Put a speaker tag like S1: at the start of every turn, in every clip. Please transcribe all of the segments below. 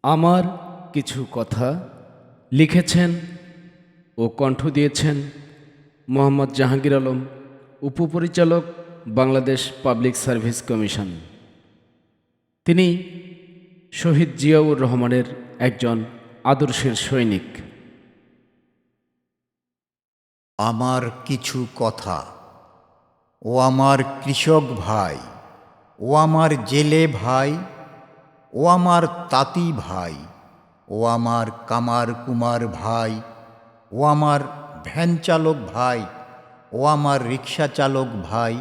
S1: আমার কিছু কথা লিখেছেন ও কণ্ঠ দিয়েছেন মোহাম্মদ জাহাঙ্গীর আলম, উপপরিচালক, বাংলাদেশ পাবলিক সার্ভিস কমিশন। তিনি শহীদ জিয়াউর রহমানের একজন আদর্শের সৈনিক।
S2: আমার কিছু কথা। ও আমার কৃষক ভাই, ও আমার জেলে ভাই, ও আমার তাঁতি ভাই, ও আমার কামার কুমার ভাই, ও আমার ভ্যান চালক ভাই, ও আমার রিক্সা চালক ভাই,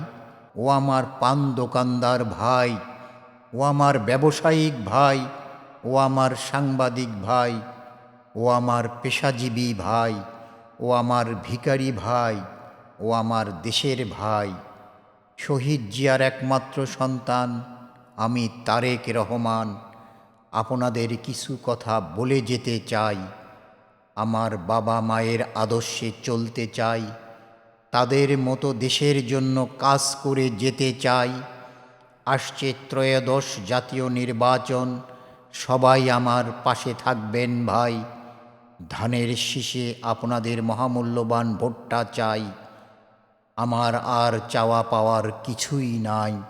S2: ও আমার পান দোকানদার ভাই, ও আমার ব্যবসায়িক ভাই, ও আমার সাংবাদিক ভাই, ও আমার পেশাজীবী ভাই, ও আমার ভিখারি ভাই, ও আমার দেশের ভাই। শহীদ জিয়ার একমাত্র সন্তান আমি তারেক রহমান আপনাদের কিছু কথা বলে যেতে চাই। আমার বাবা মায়ের আদর্শে চলতে চাই, তাদের মতো দেশের জন্য কাজ করে যেতে চাই। আসছে ত্রয়োদশ জাতীয় নির্বাচন, সবাই আমার পাশে থাকবেন ভাই। ধানের শীষে আপনাদের মহামূল্যবান ভোটটা চাই। আমার আর চাওয়া পাওয়ার কিছুই নাই।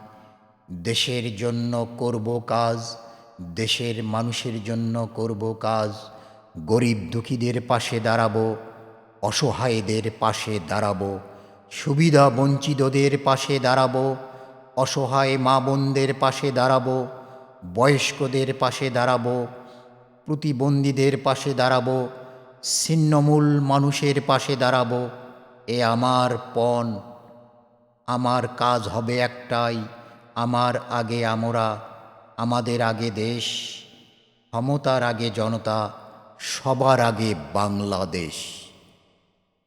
S2: দেশের জন্য করব কাজ, দেশের মানুষের জন্য করব কাজ। গরিব দুঃখীদের পাশে দাঁড়াবো, অসহায়দের পাশে দাঁড়াবো, সুবিধা বঞ্চিতদের পাশে দাঁড়াবো, অসহায় মা বোনদের পাশে দাঁড়াবো, বয়স্কদের পাশে দাঁড়াবো, প্রতিবন্ধীদের পাশে দাঁড়াবো, ছিন্নমূল মানুষের পাশে দাঁড়াবো। এ আমার পণ। আমার কাজ হবে একটাই, আমার আগে আমরা, আমাদের আগে দেশ, ক্ষমতার আগে জনতা, সবার আগে বাংলাদেশ।